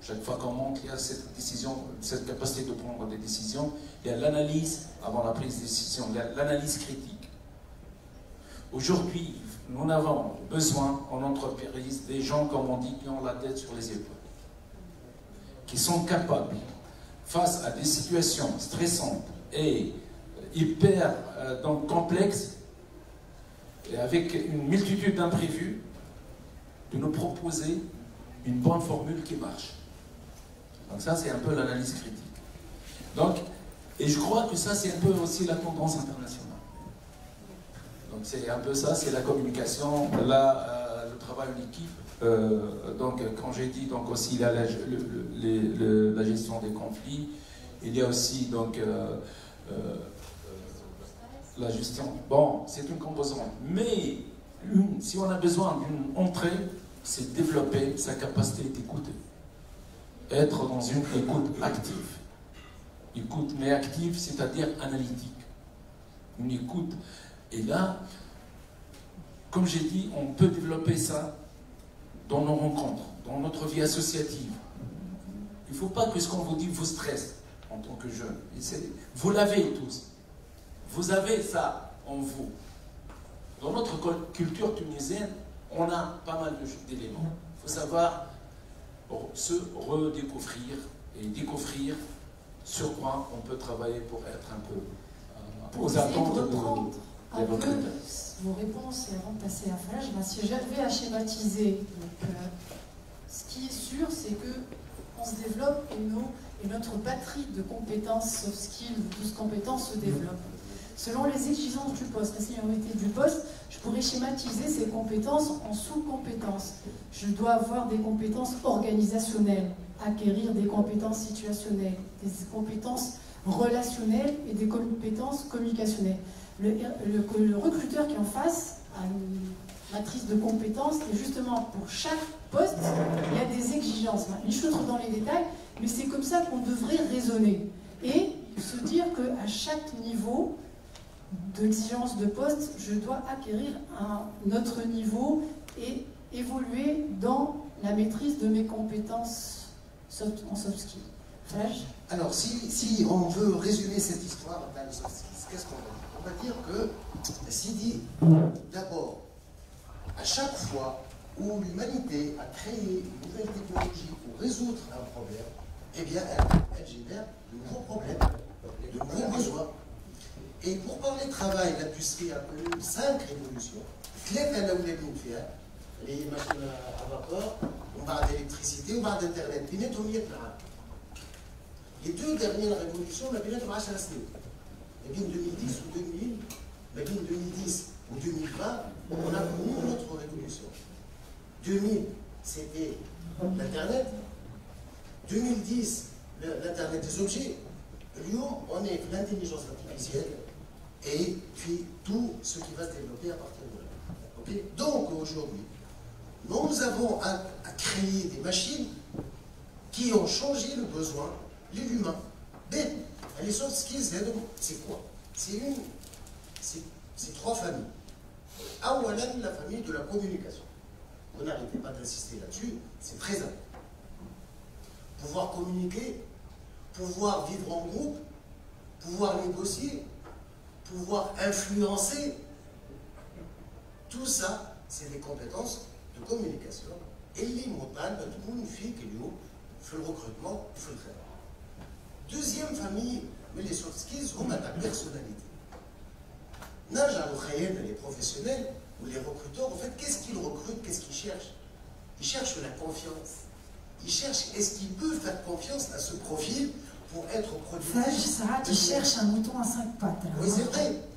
Chaque fois qu'on monte, il y a cette décision, cette capacité de prendre des décisions. Il y a l'analyse avant la prise de décision, il y a l'analyse critique. Aujourd'hui, nous avons besoin en entreprise des gens, comme on dit, qui ont la tête sur les épaules, qui sont capables, face à des situations stressantes et hyper donc complexes, et avec une multitude d'imprévus, de nous proposer une bonne formule qui marche. Donc ça, c'est un peu l'analyse critique. Donc, et je crois que ça, c'est un peu aussi la tendance internationale. Donc c'est un peu ça, c'est la communication, le travail en équipe. Donc quand j'ai dit donc aussi la gestion des conflits, il y a aussi donc la gestion. Bon, c'est une composante, mais si on a besoin d'une entrée, c'est développer sa capacité d'écouter. Être dans une écoute active. Écoute, mais active, c'est-à-dire analytique. Une écoute. Et là, comme j'ai dit, on peut développer ça dans nos rencontres, dans notre vie associative. Il ne faut pas que ce qu'on vous dit vous stresse en tant que jeune. Vous l'avez tous. Vous avez ça en vous. Dans notre culture tunisienne, on a pas mal d'éléments. Il faut savoir se redécouvrir et découvrir sur quoi on peut travailler pour être un peu aux attentes de reprendre des recruteurs. Vos réponses et avant de passer à Flash, si j'avais à schématiser, donc, ce qui est sûr, c'est qu'on se développe et notre batterie de compétences, soft skills, 12 compétences se développe. Selon les exigences du poste, la seniorité du poste, je pourrais schématiser ces compétences en sous-compétences. Je dois avoir des compétences organisationnelles, acquérir des compétences situationnelles, des compétences relationnelles et des compétences communicationnelles. Le recruteur qui est en face a une matrice de compétences et justement pour chaque poste, il y a des exigences. Je rentre dans les détails, mais c'est comme ça qu'on devrait raisonner. Et se dire qu'à chaque niveau d'exigence de poste, je dois acquérir un autre niveau et évoluer dans la maîtrise de mes compétences en soft skills. Flash. Alors, si on veut résumer cette histoire dans les soft skills, qu'est-ce qu'on va dire? On va dire que Sidi, d'abord, à chaque fois où l'humanité a créé une nouvelle technologie pour résoudre un problème, eh bien, elle génère de nouveaux problèmes, de nouveaux besoins. Et pour parler de travail, l'industrie a connu 5 révolutions. Les machines à vapeur, on parle d'électricité, on parle d'internet. Les 2 dernières révolutions, on a bien 10 سنين. Mais bien 2010 ou 2000, mais bien 2010 ou 2020, on a connu une autre révolution. 2000, c'était l'Internet. 2010, l'Internet des objets. On est l'intelligence artificielle et puis tout ce qui va se développer à partir de là. Okay? Donc aujourd'hui, nous avons à créer des machines qui ont changé le besoin, l'humain. Mais les soft skills, c'est quoi? C'est 3 familles. Awalan, la famille de la communication. Vous n'arrêtez pas d'insister là-dessus, c'est très important. Pouvoir communiquer, pouvoir vivre en groupe, pouvoir négocier, pouvoir influencer, tout ça, c'est des compétences de communication. Et les montagnes, tout le monde fait qu'il fait le recrutement, il fait le travail. Deuxième famille, mais les soft skills, on a la personnalité. Les professionnels ou les recruteurs, en fait, qu'est-ce qu'ils recrutent, qu'est-ce qu'ils cherchent? Ils cherchent la confiance. Ils cherchent, est-ce qu'ils peuvent faire confiance à ce profil pour être productif? Ils cherchent un mouton à 5 pattes. Oui,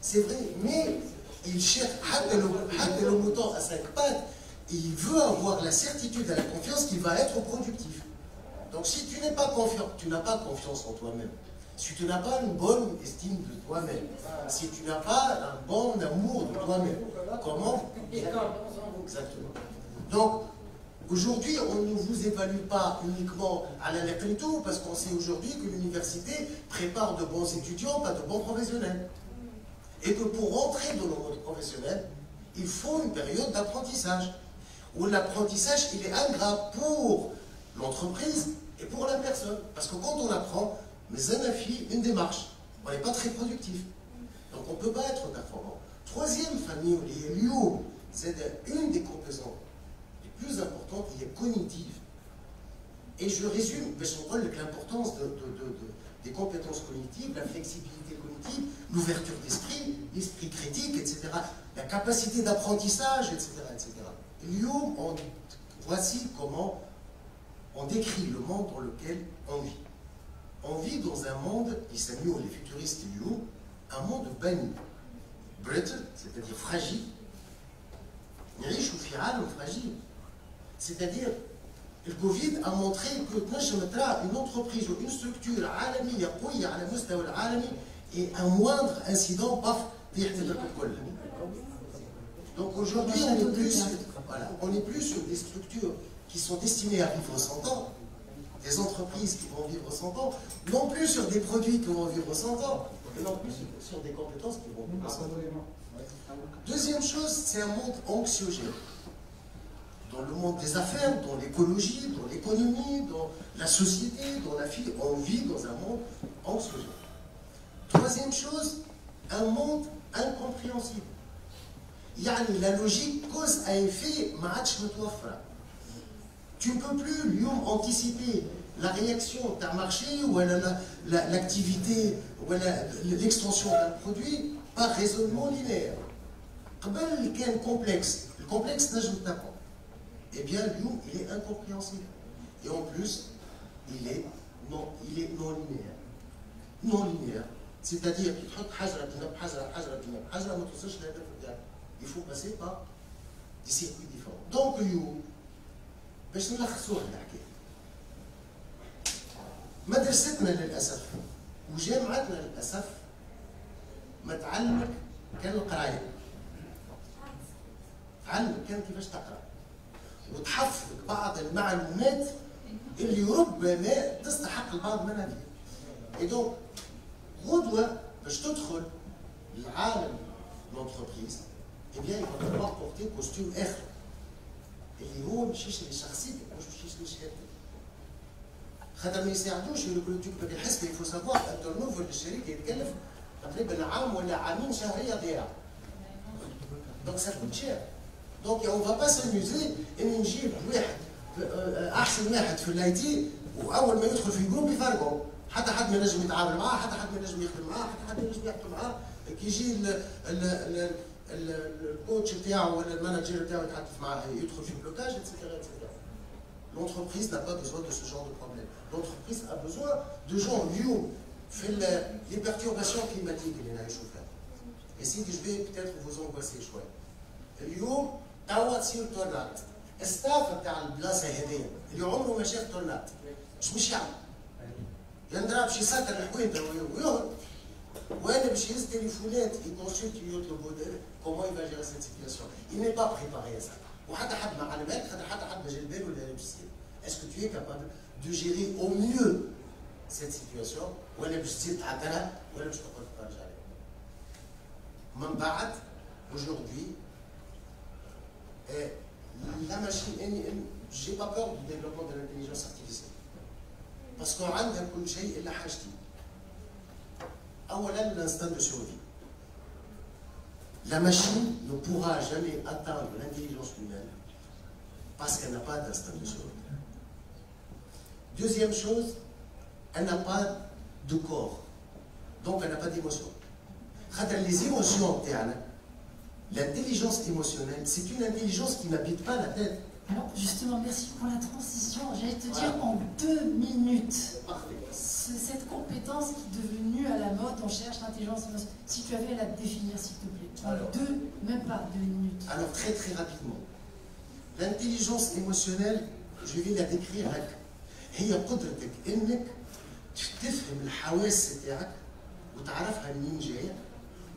c'est vrai, mais il cherche, le mouton à 5 pattes, il veut avoir la certitude et la confiance qu'il va être productif. Donc si tu n'es pas confiant, tu n'as pas confiance en toi-même. Si tu n'as pas une bonne estime de toi-même, si tu n'as pas un bon amour de toi-même, comment? Exactement. Donc, aujourd'hui, on ne vous évalue pas uniquement à la Naqlitou, parce qu'on sait aujourd'hui que l'université prépare de bons étudiants, pas de bons professionnels. Et que pour rentrer dans le monde professionnel, il faut une période d'apprentissage, où l'apprentissage, il est ingrat pour l'entreprise et pour la personne. Parce que quand on apprend, mais un affi, une démarche, on n'est pas très productif. Donc on ne peut pas être performant. Troisième famille, les lieux, c'est une des composantes les plus importantes, il est cognitive. Et je résume, l'importance des compétences cognitives, la flexibilité cognitive, l'ouverture d'esprit, l'esprit critique, etc. La capacité d'apprentissage, etc. Voici comment on décrit le monde dans lequel on vit. On vit dans un monde, les futuristes, un monde banni. Brittle, c'est-à-dire fragile. Riche ou fragile. C'est-à-dire, le Covid a montré que une entreprise ou une structure et un moindre incident, paf, Donc aujourd'hui, on n'est plus sur des structures qui sont destinées à vivre 100 ans, des entreprises qui vont vivre 100 ans, non plus sur des produits qui vont vivre 100 ans, mais non plus sur des compétences qui vont vivre 100 ans. Deuxième chose, c'est un monde anxiogène. Dans le monde des affaires, dans l'écologie, dans l'économie, dans la société, dans la vie, on vit dans un monde anxiogène. Troisième chose, un monde incompréhensible. يعني la logique cause à effet ما عادش متوفرة. Tu ne peux plus اليوم anticiper la réaction d'un marché ou l'activité ou l'extension d'un produit par raisonnement linéaire. قبل كان complexe, le complexe نجم تبعه. Eh bien, اليوم il est incompréhensible. Et en plus, il est non linéaire. Non linéaire. C'est-à-dire qu'il تحط حجرة بجنب حجرة حجرة بجنب حجرة ما توصلش للهدف بتاعك. Il faut passer par des circuits différents. Donc, اليوم باش نلخصوها الحكاية. مدرستنا للأسف وجامعتنا للأسف ما تعلمك كان القراية. تعلمك كان كيفاش تقرا. وتحفظك بعض المعلومات اللي ربما تستحق البعض منها فيها. Et donc, غدوة باش تدخل لعالم l'entreprise, eh bien, il va falloir porter costume آخر. اللي هو مش يشري شخصيتك مش يشري شهادتك. خاطر ما يساعدوش يقولوا لك الحسبة il faut savoir التورنوفر للشركة يتكلف تقريبا عام ولا عامين شهرية ضياع. Donc ça coûte cher. Donc on ne va pas s'amuser ان نجيب واحد احسن واحد في الاي تي واول ما يدخل في جروب يفرقوا. حتى حد ما ينجم يتعامل معاه، حتى حد ما ينجم يخدم معاه، حتى حد ما ينجم يحكي معاه. كي يجي الكوتش بتاعه ولا المانجر بتاعه يتحدث معاه يدخل في بلوكاج اتسيتيرا اتسيتيرا. L'entreprise n'a pas besoin de ce genre de problème. L'entreprise a besoin de gens اليوم في les perturbations climatiques اللي نعيشوا فيها. Et si je vais peut-être vous angoisser شوية. اليوم توا تصير تورنات. الستاف بتاع البلاصة هذيا اللي عمره ما شاف تورنات مش يعمل. ينضرب شي ساكر الحويطة ويهرب. وانا باش يهز تليفونات يكونسلت يطلبوا كومون يفا جيري سيت سيتياسيون. Il n'est pas préparé à ça. وحتى حد ما علمك حتى حد ما جا البال ولا باش يصير. Est-ce que tu es capable de gérer au mieux cette situation ولا باش تزيد تعثرها ولا باش تقعد تفرج عليها. من بعد aujourd'hui la machine j'ai pas peur du développement de l'intelligence artificielle. parce qu'on عندها كل شيء الا حاجتين. أولاً, l'instinct de survie. La machine ne pourra jamais atteindre l'intelligence humaine parce qu'elle n'a pas d'instinct de survie. Deuxième chose, elle n'a pas de corps, donc elle n'a pas d'émotion. Les émotions, l'intelligence émotionnelle, c'est une intelligence qui n'habite pas la tête. Alors justement, merci pour la transition. J'allais te dire en 2 minutes. Parfait. Cette compétence qui est devenue à la mode, on cherche l'intelligence émotionnelle. Si tu avais à la définir, s'il te plaît. Alors, même pas 2 minutes. Alors très très rapidement. L'intelligence émotionnelle, je vais la décrire avec. هي قدرتك انك تفهم الحواس تاعك وتعرفها منين جايه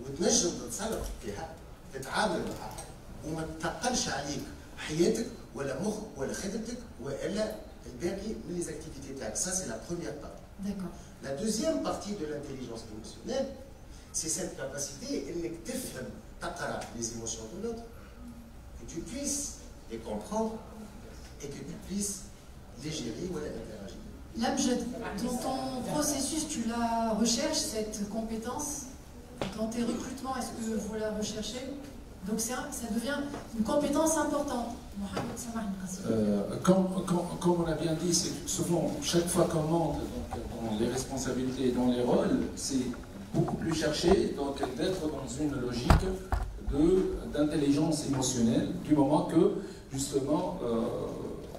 وتنجم تتصرف فيها تتعامل معها وما تثقلش عليك حياتك ولا مخك ولا خدمتك ولا الباقي من les activités تاعك. Ça c'est la première partie. D'accord. La deuxième partie de l'intelligence émotionnelle, c'est cette capacité انك تفهم تقرا les émotions de l'autre, que tu puisses les comprendre et que tu puisses les gérer ou interagir. L'Amjad, dans ton processus, tu la recherches, cette compétence. Dans tes recrutements, est-ce que vous la recherchez? Donc ça devient une compétence importante. Mohamed Samah. Comme on a bien dit, c'est souvent, chaque fois qu'on monte dans les responsabilités et dans les rôles, c'est beaucoup plus cherché d'être dans une logique d'intelligence émotionnelle, du moment que, justement,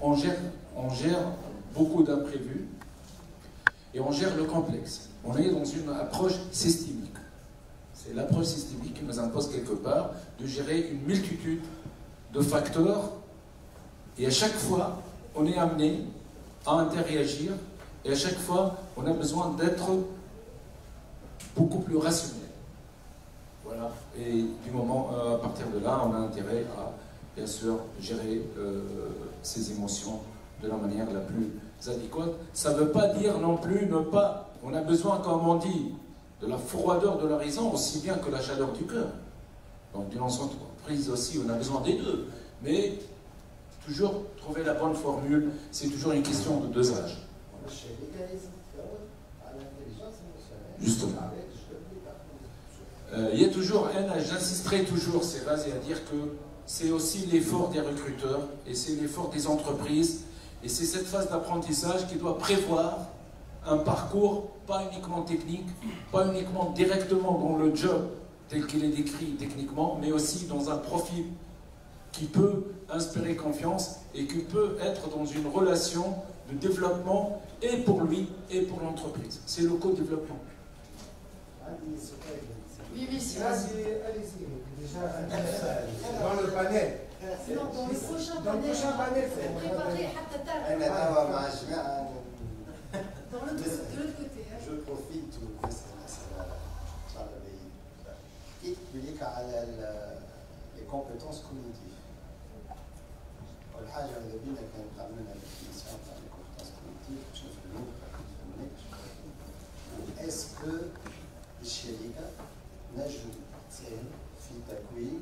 on gère beaucoup d'imprévus et on gère le complexe. On est dans une approche systémique. C'est l'approche systémique qui nous impose quelque part de gérer une multitude de facteurs et à chaque fois on est amené à interagir et à chaque fois on a besoin d'être beaucoup plus rationnel. Voilà. Et du moment, à partir de là, on a intérêt à, bien sûr, gérer ses émotions de la manière la plus adéquate. Ça ne veut pas dire non plus ne pas... On a besoin, comme on dit, de la froideur de la raison aussi bien que la chaleur du cœur. Donc, d'une entreprise aussi, on a besoin des deux. Mais toujours trouver la bonne formule, c'est toujours une question de dosage. Justement. Il y a toujours j'insisterai toujours, c'est rasé à dire que c'est aussi l'effort des recruteurs et c'est l'effort des entreprises et c'est cette phase d'apprentissage qui doit prévoir un parcours pas uniquement technique, pas uniquement directement dans le job tel qu'il est décrit techniquement, mais aussi dans un profil qui peut inspirer confiance et qui peut être dans une relation de développement et pour lui et pour l'entreprise. C'est le co-développement. Oui, oui, si. Allez-y, déjà, dans le panel. Non, dans le prochain Dans le prochain panel, c'est préparé حتى تعرف. Dans de l'autre côté. Je profite de les compétences cognitives. والحاجة اللي بينا كانت عملنا définition تاع les compétences cognitives باش نفهموك est-ce que الشركة نجم تساهم في تكوين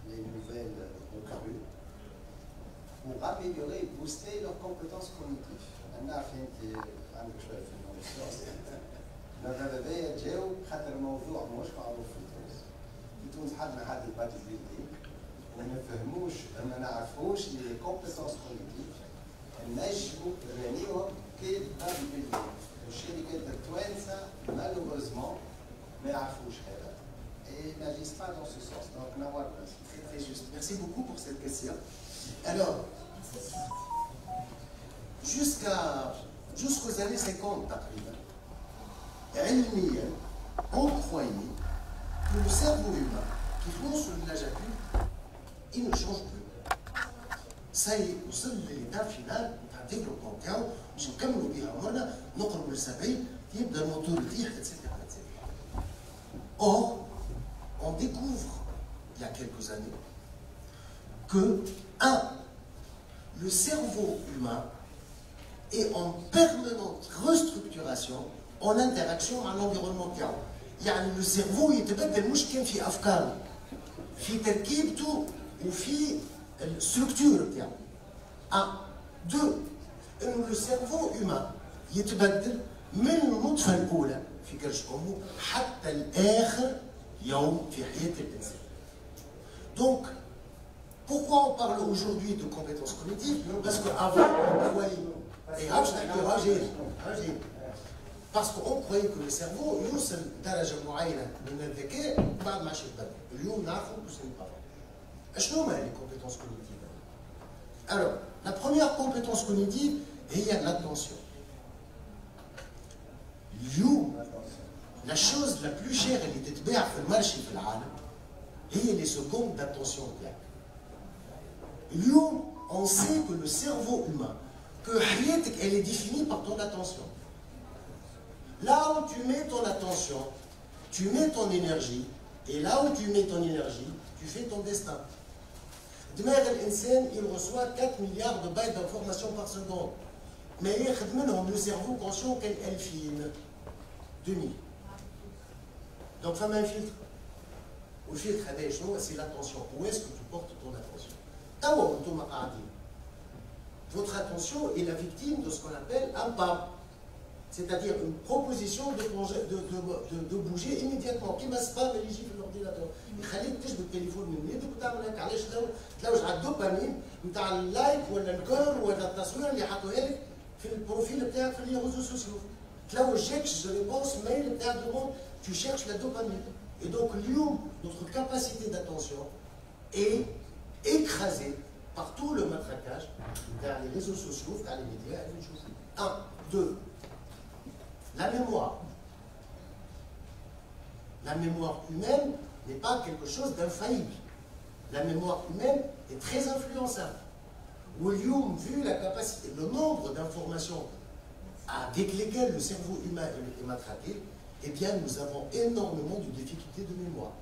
les nouvelles recrues pour améliorer et booster leurs compétences cognitives. أنا عارف أنت عندك شوية في الموضوع. ماذا بيا جاو خاطر الموضوع مش معروف في تونس. في تونس حدنا حد الباك جديد وما نفهموش ما نعرفوش لي كومبيتونس كوغنيتيف نجموا نرانيوهم كالباك جديد. الشركات التوانسة malheureusement ما يعرفوش هذا. Et n'agissent pas dans ce sens. Donc, Nawar, c'est très juste. Merci beaucoup pour cette question. Alors, jusqu'aux années 50, on croyait que le cerveau humain, qui fonce sur le village adulte, il ne change plus. Ça y est, nous sommes l'état final d'un développement تاعو باش نكملوا بها عمرنا نقربوا للسبعين يبدا الموتور يطيح etc. Or, on découvre, il y a quelques années, que, le cerveau humain est en permanente restructuration en interaction avec l'environnement تاعو. يعني le cerveau يتبدل مش كان في أفكاره، في تركيبته وفي الستركتور تاعو. 2. إنه le cerveau humain يتبدل من النطفة الأولى في كرش أمه حتى الآخر يوم في حياة الإنسان. Donc, pourquoi on parle aujourd'hui de compétences cognitives? Parce qu'avant, on croyait, parce qu'on croyait que le cerveau يوصل درجة معينة من الذكاء بعد ما شبه. اليوم نعرفوا que ce n'est pas vrai. شنو هما les compétences cognitives? Alors, la première compétence cognitive هي l'attention. اليوم la chose la plus chère اللي تتباع في المارشي في العالم هي les secondes d'attention تاعك. اليوم on sait que le cerveau humain, que حياتك elle est définie par ton attention. Là où tu mets ton attention, tu mets ton énergie, et là où tu mets ton énergie, tu fais ton destin. دماغ الإنسان il reçoit 4 milliards de bytes d'informations par seconde. Mais ياخذ منهم le cerveau conscient كان 2000. 2000. Donc, femme un filtre. Le filtre, c'est l'attention. Où est-ce que tu portes ton attention? Votre attention est la victime de ce qu'on appelle un pas. C'est-à-dire une proposition de bouger immédiatement. Qui m'a pas éligible l'ordinateur? Il fallait que je me téléphone من يدك وتعمل هيك علاش تلوج على الدوبامين نتاع اللايك ولا الكور ولا التصوير اللي حطوها لك في البروفيل بتاعك في les réseaux sociaux. je réponse mail, tu cherches la dopamine. Et donc, notre capacité d'attention est écrasée par tout le matraquage vers les réseaux sociaux, vers les médias. 1, 2. La mémoire. La mémoire humaine n'est pas quelque chose d'infaillible. La mémoire humaine est très influençable. Vu la capacité, le nombre d'informations avec lesquels le cerveau humain est matraqué eh bien, nous avons énormément de difficultés de mémoire.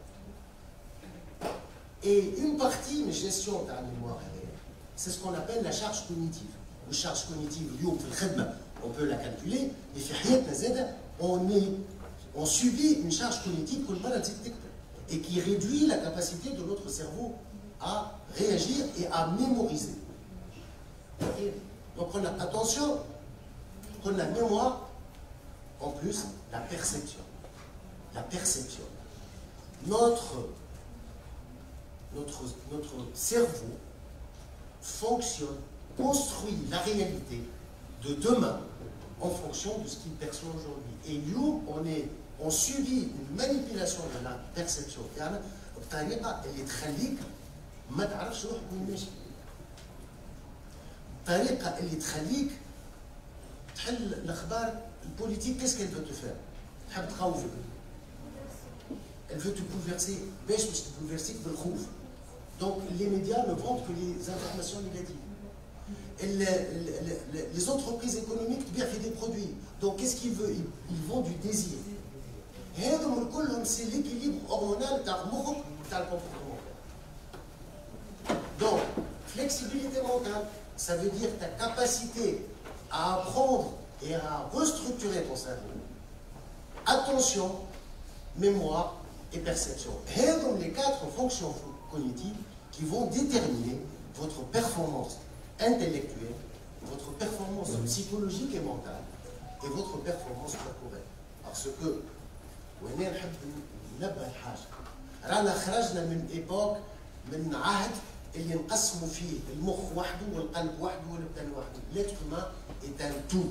Et une partie de la gestion de la mémoire, c'est ce qu'on appelle la charge cognitive. La charge cognitive, on peut la calculer, mais on subit une charge cognitive et qui réduit la capacité de notre cerveau à réagir et à mémoriser. Donc on a attention, on a mémoire, en plus la perception. La perception. Notre cerveau fonctionne, construit la réalité de demain en fonction de ce qu'il perçoit aujourd'hui. Et nous, on subit une manipulation de la perception. بطريقه اللي تخليك ما تعرفش روحك وين ماشي. الطريقه اللي تخليك تحل الاخبار البوليتيك. كيس كيل فو تو فير؟ تحب تخوفك. Elle veut te bouleverser. باش تبولفيرسيك بالخوف. Donc les médias ne vendent que les informations négatives. Les entreprises économiques تبيع في des produits. Donc qu'est-ce qu'ils veulent? Ils vendent du désir. هذم كلهم سي ليكيليبر هرمونال تاع مخك تاع الكومبورتمون. Donc flexibilité mentale, ça veut dire ta capacité à apprendre et à restructurer ton cerveau. Attention, mémoire et perception. هذم les 4 fonctions cognitives qui vont déterminer votre performance intellectuelle, votre performance psychologique et mentale et votre performance corporelle. Parce que وهنا نحب ننبه لحاجه. رانا خرجنا من ايبوك من عهد اللي نقسموا فيه المخ وحده والقلب وحده والبدن وحده. l'être humain est un tout.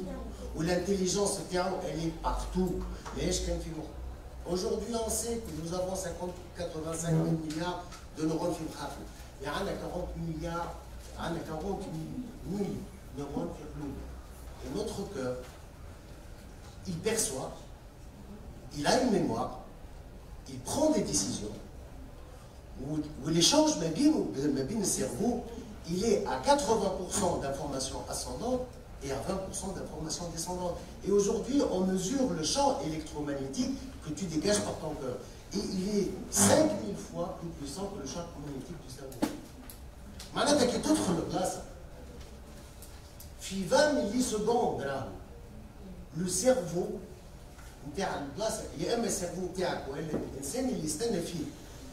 والintelligence تاعو elle est partout. ماهيش كان في مخ. Aujourd'hui on sait que nous avons 85 000 milliards de neurones fibreux. Et on a 40 milliards, on a 40 000 neurones fibreux. Et notre cœur, il perçoit. Il a une mémoire, il prend des décisions, où l'échange le cerveau, il est à 80% d'informations ascendantes et à 20% d'informations descendantes. Et aujourd'hui, on mesure le champ électromagnétique que tu dégages par ton cœur. Et il est 5000 fois plus puissant que le champ magnétique du cerveau. Maintenant, tu as d'autres places. Puis 20 millisecondes, le cerveau, نتاع البلاصه يا اما السيرفو نتاعك ولا الانسان اللي يستنى فيه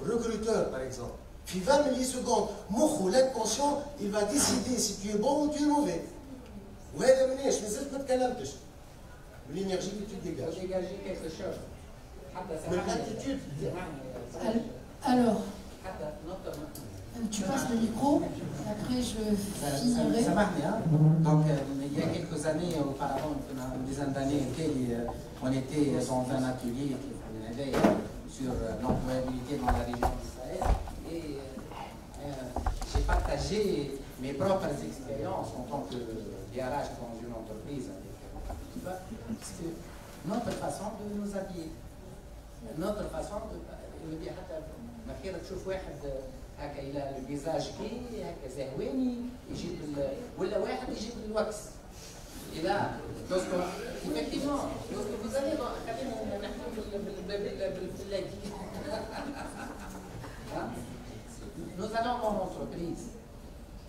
recruteur par exemple في 20 ملي سكوند مخه l'inconscient il va décider si tu es bon ou tu es mauvais. وهذا مناش مازلت ما تكلمتش من l'énergie que tu dégages. dégager quelque chose. من l'attitude. Alors, tu passes le micro, après je finirai. Ça marche bien. Donc, il y a quelques années auparavant, une dizaine d'années, on était dans un atelier qui avait sur l'employabilité dans la région d'Israël et j'ai partagé mes propres expériences en tant que DRH dans une entreprise. Parce que notre façon de nous habiller, notre façon de dire, ما خير تشوف واحد هكا الى الفيزاج كي هكا زهواني يجيب ولا واحد يجيب الوكس الى دوسكو effectivement vous allez خلينا نحكي بالفلاكي. Nous allons dans l'entreprise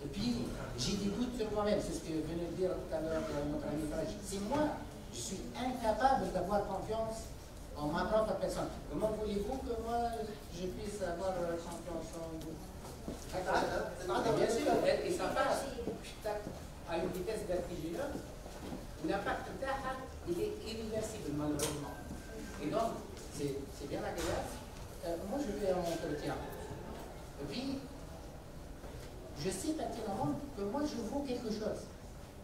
et puis j'ai des doutes sur moi-même, c'est ce que venait de dire tout à l'heure notre ami Faraj. Si moi je suis incapable d'avoir confiance en ma propre personne, comment voulez-vous que moi je puisse avoir confiance en vous? Bien sûr, et ça passe à une vitesse vertigineuse. L'impact il est irréversible malheureusement. Et donc, c'est bien agréable. Moi je vais en entretien. Et puis, je sais pertinemment que moi je vaux quelque chose.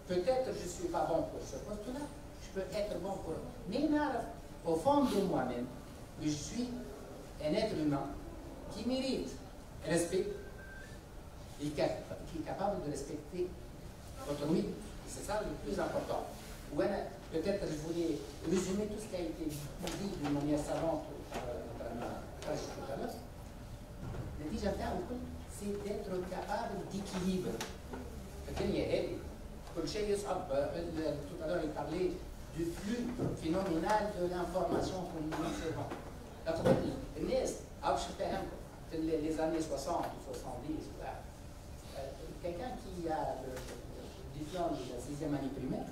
Peut-être je ne suis pas bon pour ce poste-là, je peux être bon pour eux. Mais au fond de moi-même, je suis un être humain qui mérite respect et qui est capable de respecter autrui. C'est ça le plus important. Peut-être je voulais résumer tout ce qui a été dit d'une manière savante par ma phrase tout à l'heure. C'est d'être capable d'équilibre. Tout à l'heure il parlait du flux phénoménal de l'information que nous recevons. Les années 60 ou 70, quelqu'un qui a le diplôme de la 6e année primaire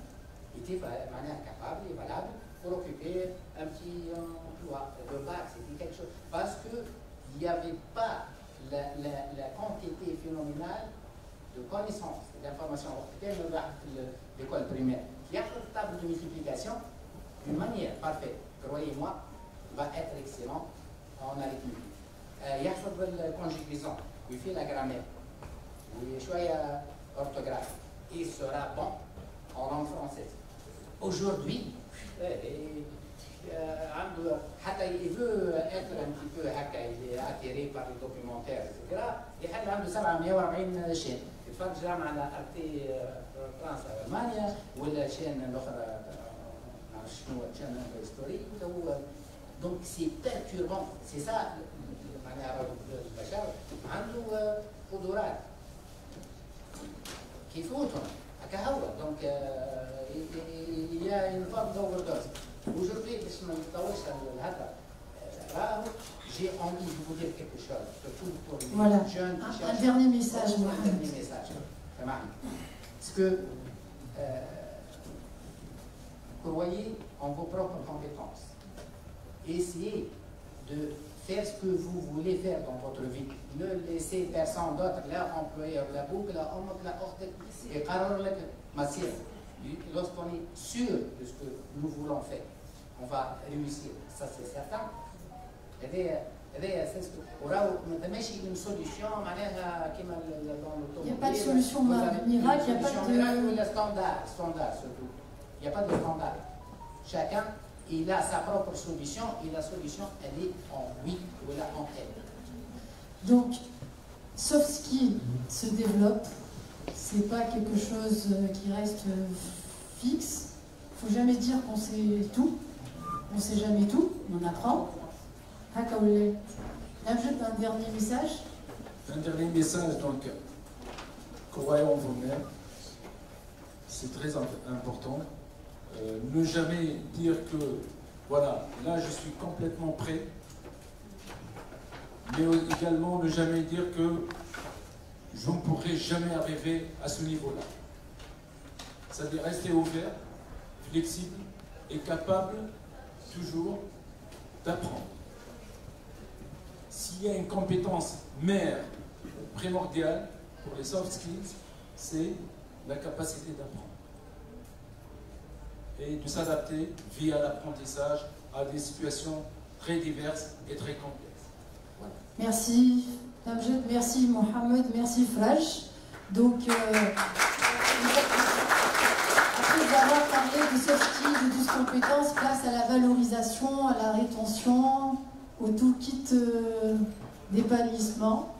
était vraiment capable et valable pour occuper un petit emploi. Le bac, c'était quelque chose. Parce qu'il n'y avait pas la quantité phénoménale de connaissances et d'informations de l'école primaire. Il y a une table de multiplication d'une manière parfaite, croyez-moi, va être excellent en arithmétique. Il y a la conjugaison, il fait la grammaire, il y a l'orthographe, il sera bon en langue française. Aujourd'hui, il veut être un petit peu il est attiré par les documentaires, etc. Il a 740 chaînes. يتفرج على ارتي فرنسا والمانيا ولا شين الاخرى ما عرفتش شنو شين هيستوري هو دونك سي بيرتوربون سي سا معناها البشر عنده قدرات كيفوتهم هكا هو دونك يا ينفض دور دوز وجودي باش ما نطولش الهضره راهو j'ai envie de vous dire quelque chose, surtout pour les jeunes qui cherchent. Un dernier message, Un dernier message. Parce que croyez en vos propres compétences. Essayez de faire ce que vous voulez faire dans votre vie. Ne laissez personne d'autre, là, employeur, la boucle, la homme, la horde, et lorsqu'on est sûr de ce que nous voulons faire, on va réussir. Ça, c'est certain. Il n'y a pas de solution miracle, il n'y a pas de standard surtout. Il n'y a pas de standard. Chacun, il a sa propre solution et la solution, elle est en lui ou elle est en elle. Donc, soft skill se développe. C'est pas quelque chose qui reste fixe. Il ne faut jamais dire qu'on sait tout. On ne sait jamais tout, on apprend. Un dernier message. Un dernier message, donc, croyons en vous-même, c'est très important. Ne jamais dire que, voilà, là je suis complètement prêt, mais également ne jamais dire que je ne pourrai jamais arriver à ce niveau-là. C'est-à-dire rester ouvert, flexible et capable toujours d'apprendre. S'il y a une compétence mère primordiale pour les soft skills, c'est la capacité d'apprendre et de s'adapter via l'apprentissage à des situations très diverses et très complexes. Voilà. Merci Amjad, merci Mohamed, merci Fraj. Donc, après avoir parlé de soft skills, de 12 compétences, place à la valorisation, à la rétention, au toolkit d'épanouissement.